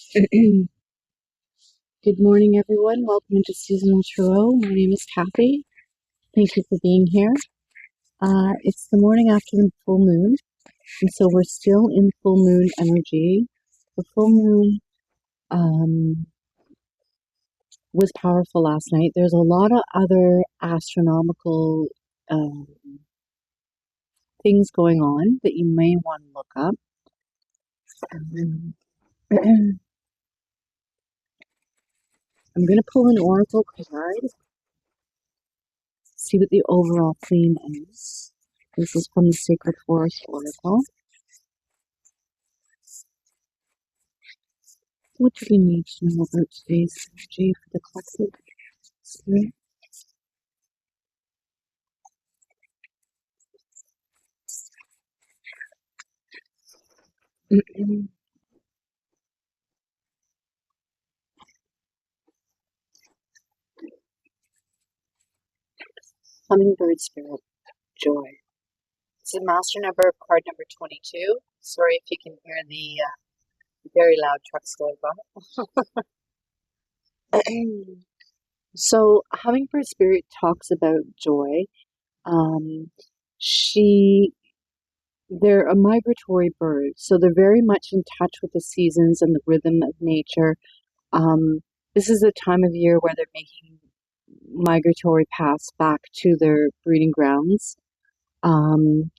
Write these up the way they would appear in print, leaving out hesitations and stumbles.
Good morning, everyone. Welcome to Seasonal Tarot. My name is Kathy. Thank you for being here. It's the morning after the full moon, and so we're still in full moon energy. The full moon was powerful last night. There's a lot of other astronomical um, things going on that you may want to look up. Um, I'm going to pull an oracle card, see what the overall theme is. This is from the Sacred Forest Oracle. What do we need to know about today's energy for the collective spirit? Hummingbird spirit, joy. This is master number, card number 22. Sorry if you can hear the very loud trucks going by. So, hummingbird spirit talks about joy. Um, she They're a migratory bird, so they're very much in touch with the seasons and the rhythm of nature. This is a time of year where they're making migratory paths back to their breeding grounds. Um,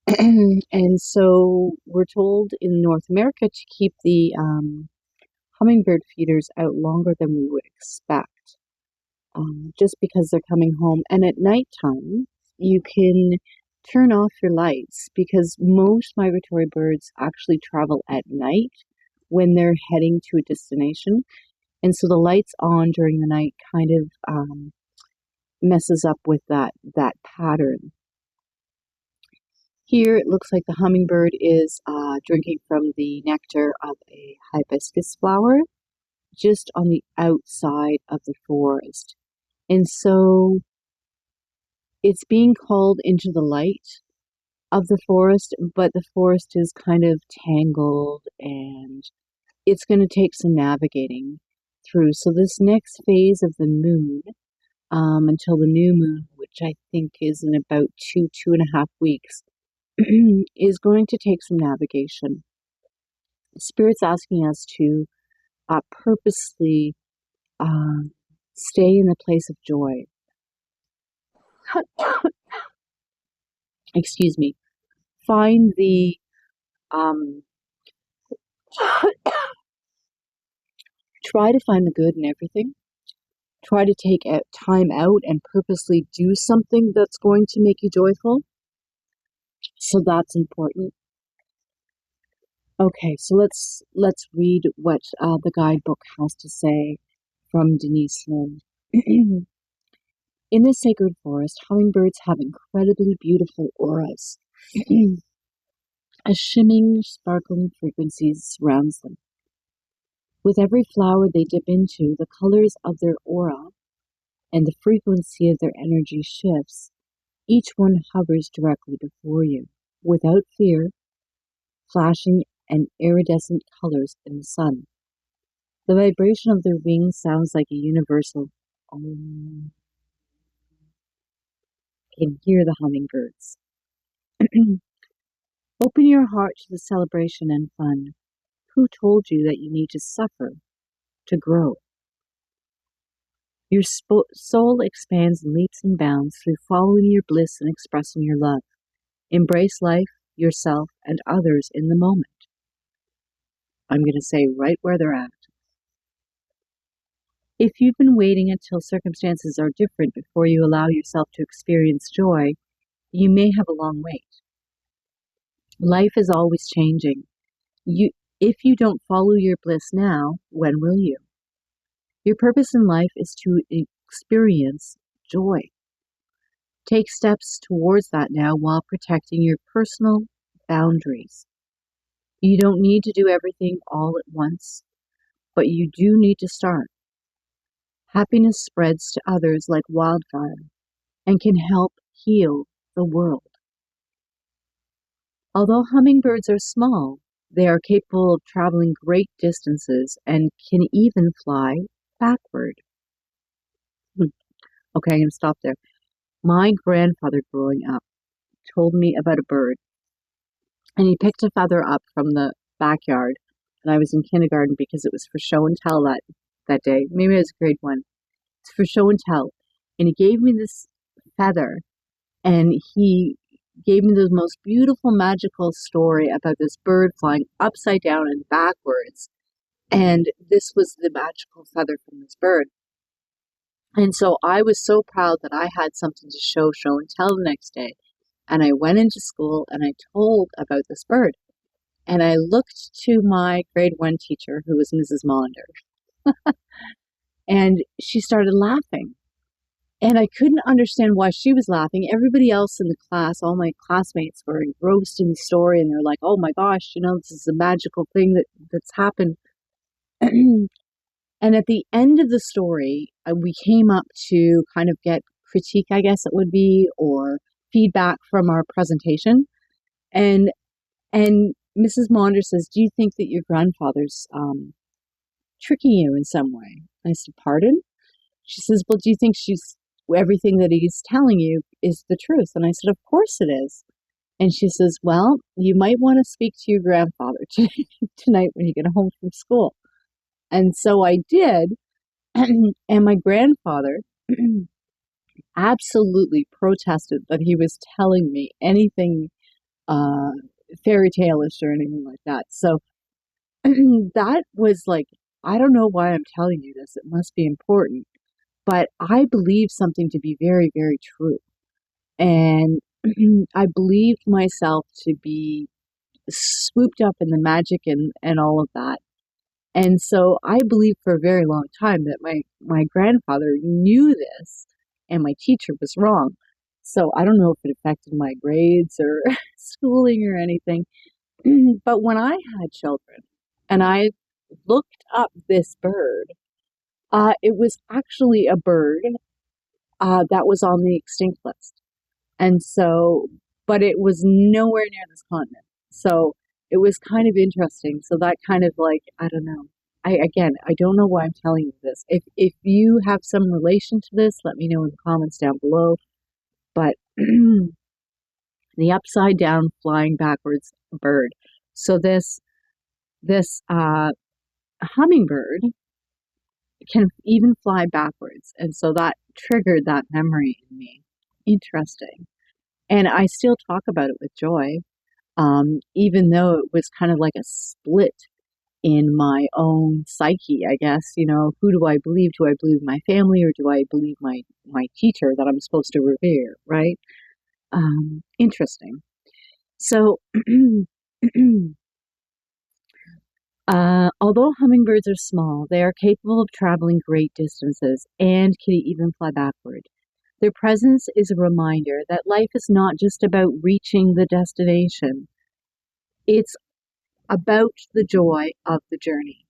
and so we're told in North America to keep the hummingbird feeders out longer than we would expect, just because they're coming home. And at nighttime, you can turn off your lights because most migratory birds actually travel at night when they're heading to a destination. And so the lights on during the night kind of messes up with that pattern. Here it looks like the hummingbird is drinking from the nectar of a hibiscus flower just on the outside of the forest. And so it's being called into the light of the forest, but the forest is kind of tangled and it's going to take some navigating through. So this next phase of the moon, until the new moon, which I think is in about 2.5 weeks, is going to take some navigation. Spirit's asking us to purposely stay in the place of joy. Excuse me. Find the um, try to find the good in everything. Try to take time out and purposely do something that's going to make you joyful. So that's important. Okay, so let's read what the guidebook has to say from Denise Lynn. In the sacred forest, hummingbirds have incredibly beautiful auras. A shimmering, sparkling frequency surrounds them. With every flower they dip into, the colors of their aura and the frequency of their energy shifts. Each one hovers directly before you, without fear, flashing and iridescent colors in the sun. The vibration of their wings sounds like a universal om. You can hear the hummingbirds. Open your heart to the celebration and fun. Who told you that you need to suffer to grow? Your soul expands in leaps and bounds through following your bliss and expressing your love. Embrace life, yourself, and others in the moment. I'm going to say right where they're at. If you've been waiting until circumstances are different before you allow yourself to experience joy, you may have a long wait. Life is always changing. If you don't follow your bliss now, when will you? Your purpose in life is to experience joy. Take steps towards that now while protecting your personal boundaries. You don't need to do everything all at once, but you do need to start. Happiness spreads to others like wildfire and can help heal the world. Although hummingbirds are small, They are capable of traveling great distances and can even fly backward. Hmm. Okay, I'm going to stop there. My grandfather growing up told me about a bird, and he picked a feather up from the backyard, and I was in kindergarten because it was for show and tell that day. Maybe it was grade one. It's for show and tell. And he gave me this feather, and he gave me the most beautiful magical story about this bird flying upside down and backwards. And this was the magical feather from this bird. And so I was so proud that I had something to show and tell the next day. And I went into school and I told about this bird. And I looked to my grade one teacher, who was Mrs. Molander, and she started laughing. And I couldn't understand why she was laughing. Everybody else in the class, all my classmates, were engrossed in the story, and they're like, "Oh my gosh, this is a magical thing that's happened." And at the end of the story, we came up to kind of get critique, I guess it would be, or feedback from our presentation. And Mrs. Maunder says, "Do you think that your grandfather's tricking you in some way?" I said, "Pardon?" She says, "Well, do you think everything that he's telling you is the truth?" And I said, "Of course it is." And she says, "Well, you might want to speak to your grandfather tonight when you get home from school." And so I did. And my grandfather absolutely protested that he was telling me anything uh, fairy tale-ish or anything like that. So that was like, I don't know why I'm telling you this. It must be important. But I believe something to be very, very true. And I believed myself to be swooped up in the magic and all of that. And so I believed for a very long time that my grandfather knew this and my teacher was wrong. So I don't know if it affected my grades or schooling or anything. But when I had children and I looked up this bird, it was actually a bird that was on the extinct list. And so, but it was nowhere near this continent. So it was kind of interesting. So that kind of like, I don't know. I don't know why I'm telling you this. If you have some relation to this, let me know in the comments down below. But the upside down flying backwards bird. So this hummingbird can even fly backwards, and so that triggered that memory in me. Interesting. And I still talk about it with joy, even though it was kind of like a split in my own psyche, I guess. Who do I believe? Do I believe my family or do I believe my teacher that I'm supposed to revere, right? Interesting. So, although hummingbirds are small, they are capable of traveling great distances and can even fly backward. Their presence is a reminder that life is not just about reaching the destination, it's about the joy of the journey.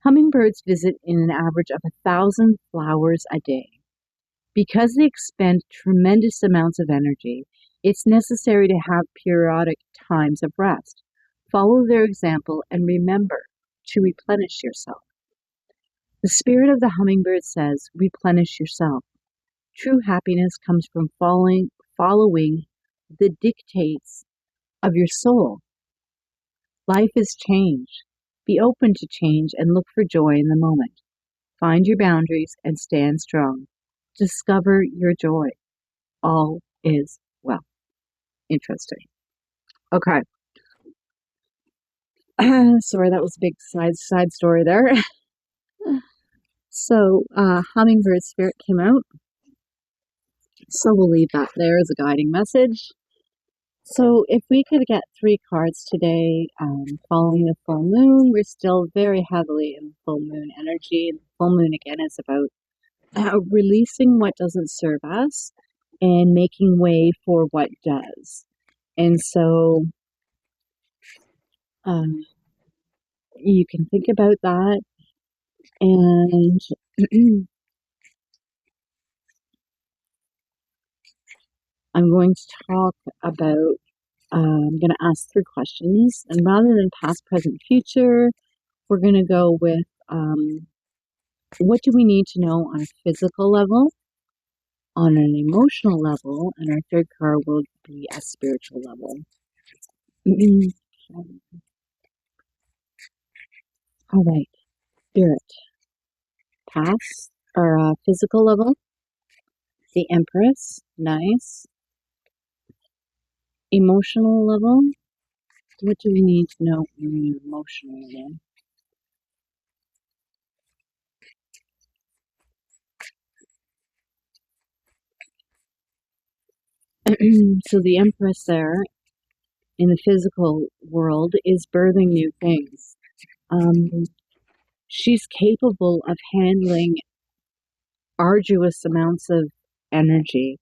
Hummingbirds visit in an average of 1,000 flowers a day. Because they expend tremendous amounts of energy, it's necessary to have periodic times of rest. Follow their example and remember to replenish yourself. The spirit of the hummingbird says, replenish yourself. True happiness comes from following the dictates of your soul. Life is change. Be open to change and look for joy in the moment. Find your boundaries and stand strong. Discover your joy. All is well. Interesting. Okay. Sorry, that was a big side story there. So, hummingbird spirit came out. So we'll leave that there as a guiding message. So if we could get 3 cards today, following the full moon, we're still very heavily in the full moon energy. And the full moon, again, is about releasing what doesn't serve us and making way for what does. And so you can think about that. And I'm going to talk about I'm going to ask 3 questions, and rather than past, present, future, we're going to go with what do we need to know on a physical level, on an emotional level, and our third card will be a spiritual level. All right, Spirit. Past or physical level, the Empress, nice. Emotional level, what do we need to know on the emotional level? So the Empress there in the physical world is birthing new things. She's capable of handling arduous amounts of energy.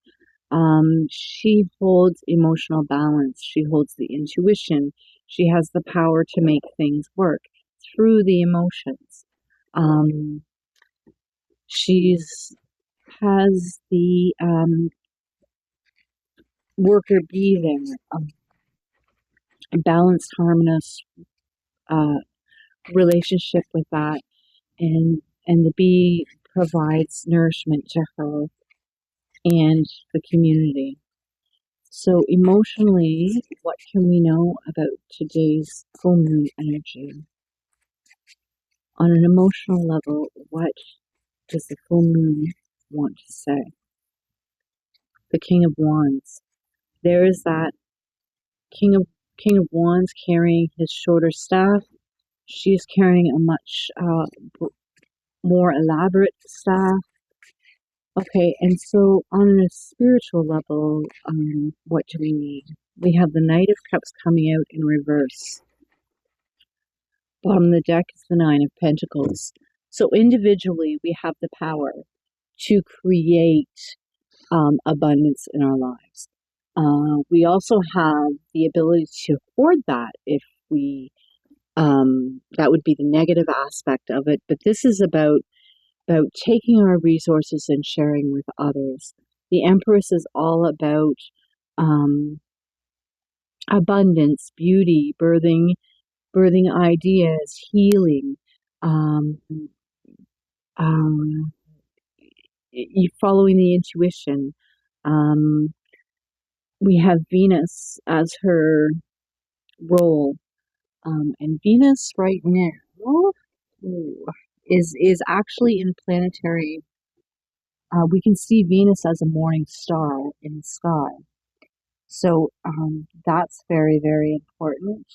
She holds emotional balance. She holds the intuition. She has the power to make things work through the emotions. She's has the worker bee there, a balanced, harmonious relationship with that, and the bee provides nourishment to her and the community. So emotionally, what can we know about today's full moon energy? On an emotional level, what does the full moon want to say? The King of Wands. There is that King of Wands carrying his shorter staff. She's carrying a much more elaborate staff. Okay, and so on a spiritual level, what do we need? We have the Knight of Cups coming out in reverse. Bottom of the deck is the Nine of Pentacles. So individually, we have the power to create abundance in our lives. We also have the ability to hoard that if we, that would be the negative aspect of it. But this is about taking our resources and sharing with others. The Empress is all about abundance, beauty, birthing ideas, healing, you following the intuition. We have Venus as her role, and Venus right now is actually in planetary. We can see Venus as a morning star in the sky, so that's very, very important.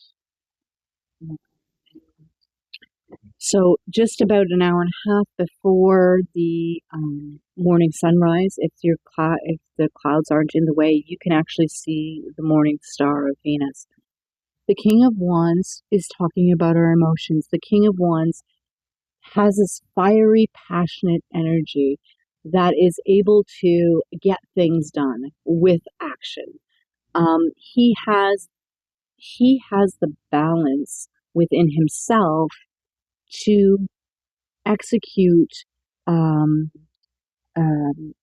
So just about an hour and a half before the morning sunrise, if the clouds aren't in the way, you can actually see the morning star of Venus. The King of Wands is talking about our emotions. The King of Wands has this fiery, passionate energy that is able to get things done with action. He has the balance within himself to execute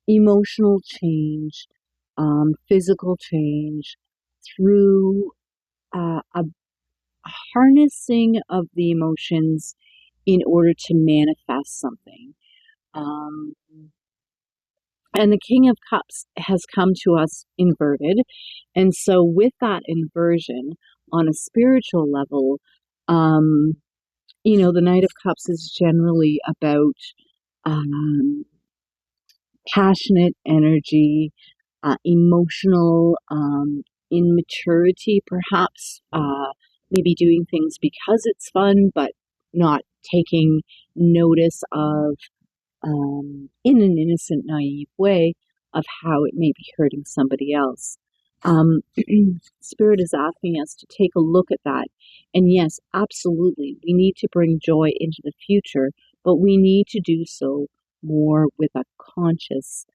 emotional change, physical change through a harnessing of the emotions in order to manifest something. And the King of Cups has come to us inverted. And so with that inversion on a spiritual level, the Knight of Cups is generally about passionate energy, emotional immaturity, perhaps, maybe doing things because it's fun, but not taking notice of, in an innocent, naive way, of how it may be hurting somebody else. Spirit is asking us to take a look at that. And yes, absolutely, we need to bring joy into the future, but we need to do so more with a conscious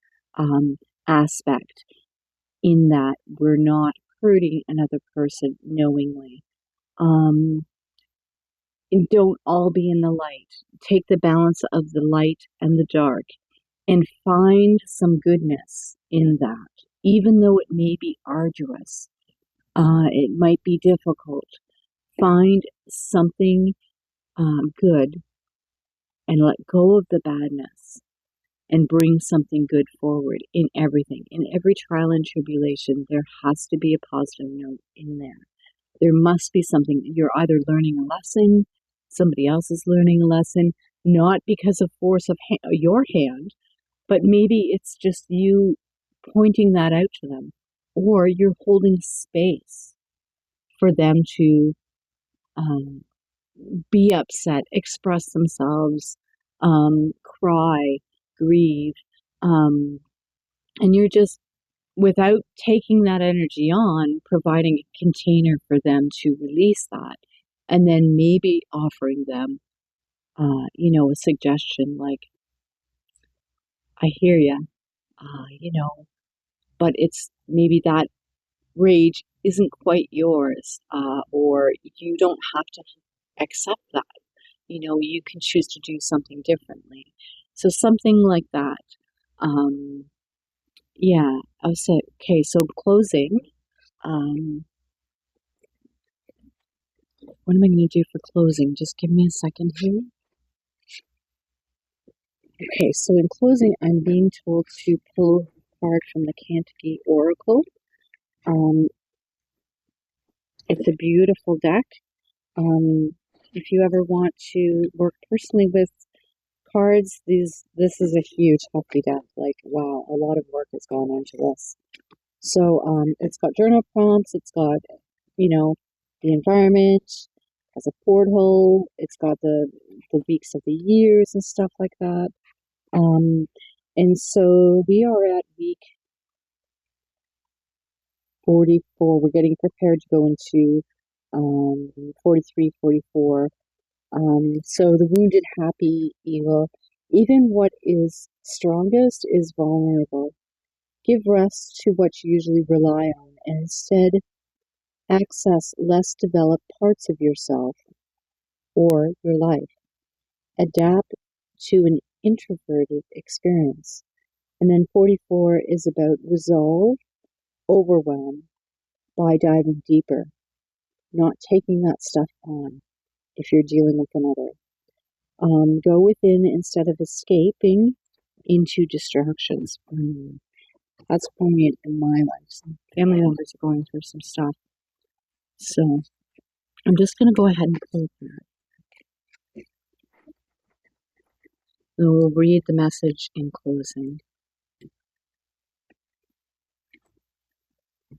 aspect, in that we're not hurting another person knowingly. And don't all be in the light. Take the balance of the light and the dark and find some goodness in that, even though it may be arduous. It might be difficult. Find something good and let go of the badness and bring something good forward in everything. In every trial and tribulation, there has to be a positive note in there. There must be something. You're either learning a lesson, somebody else is learning a lesson, not because of force of your hand, but maybe it's just you pointing that out to them, or you're holding space for them to um, be upset, express themselves, cry, grieve, um, and you're just, without taking that energy on, providing a container for them to release that, and then maybe offering them, a suggestion like, I hear you, but it's maybe that rage isn't quite yours, or you don't have to accept that. You can choose to do something differently. So something like that. Um, yeah, I would say, okay, so closing. Um, what am I going to do for closing? Just give me a second here. Okay, so in closing, I'm being told to pull a card from the Kentucky Oracle. Um, it's a beautiful deck. If you ever want to work personally with cards, this is a huge hefty deck. Like, wow, a lot of work has gone into this. So it's got journal prompts, it's got, the environment, has a porthole, it's got the weeks of the years and stuff like that. Um, and so we are at week 44. We're getting prepared to go into 43, 44. So the wounded, happy, evil. Even what is strongest is vulnerable. Give rest to what you usually rely on, and instead access less developed parts of yourself or your life. Adapt to an introverted experience. And then 44 is about resolve, overwhelm by diving deeper, not taking that stuff on if you're dealing with another. Go within instead of escaping into distractions. That's poignant in my life. Some family members are going through some stuff. So I'm just going to go ahead and close that. And we'll read the message in closing.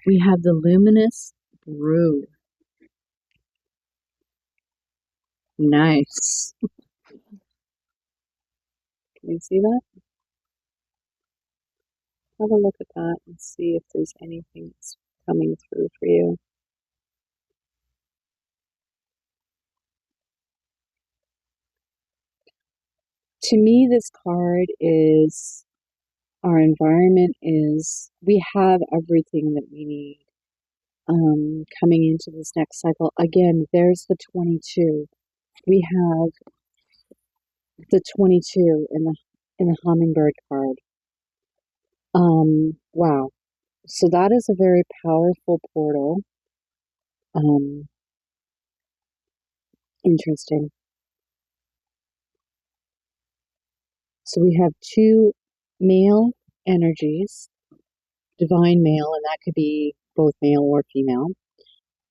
We have the luminous brew. Nice. Can you see that? Have a look at that and see if there's anything that's coming through for you. To me, this card is our environment is, we have everything that we need coming into this next cycle. Again, there's the 22. We have the 22 in the hummingbird card. Wow. So that is a very powerful portal. Interesting. So we have two male energies, divine male, and that could be both male or female.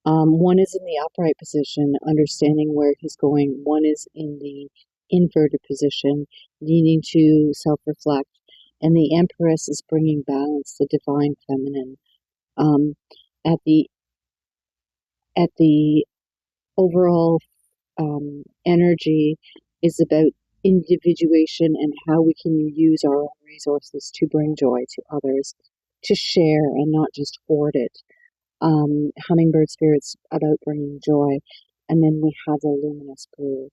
One is in the upright position, understanding where he's going. One is in the inverted position, needing to self-reflect. And the Empress is bringing balance, the divine feminine. Um, at the overall energy is about individuation and how we can use our own resources to bring joy to others, to share and not just hoard it. Hummingbird Spirit's about bringing joy. And then we have the luminous brew.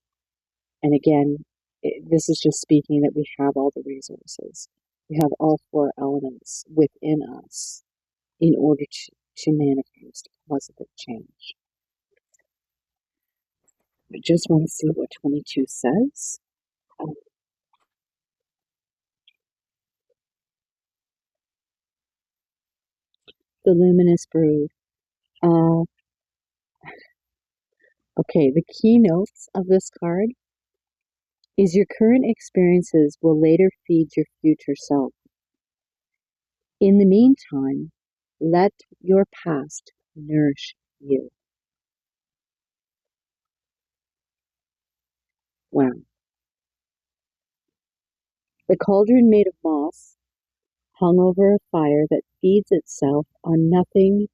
And again, this is just speaking that we have all the resources. We have all four elements within us in order to manifest positive change. I just want to see what 22 says. The luminous brew. Uh, okay, the keynotes of this card is your current experiences will later feed your future self. In the meantime, let your past nourish you. Wow. The cauldron made of moss hung over a fire that feeds itself on nothing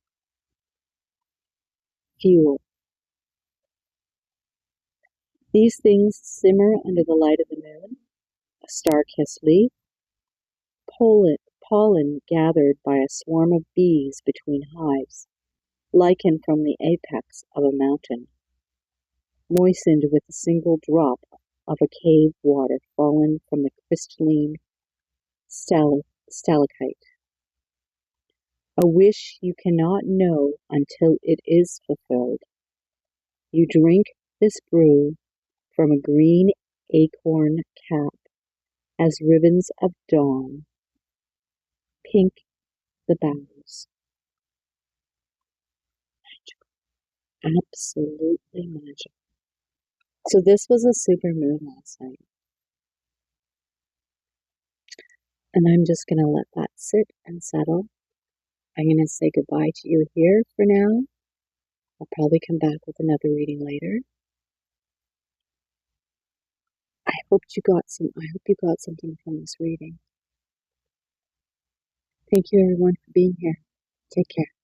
fuel. These things simmer under the light of the moon, a star-kissed leaf, pollen gathered by a swarm of bees between hives, lichen from the apex of a mountain, moistened with a single drop of a cave water fallen from the crystalline stalactite. A wish you cannot know until it is fulfilled. You drink this brew from a green acorn cap as ribbons of dawn, pink the boughs. Absolutely magical. So this was a super moon last night. And I'm just going to let that sit and settle. I'm going to say goodbye to you here for now. I'll probably come back with another reading later. I hope you got something from this reading. Thank you everyone for being here. Take care.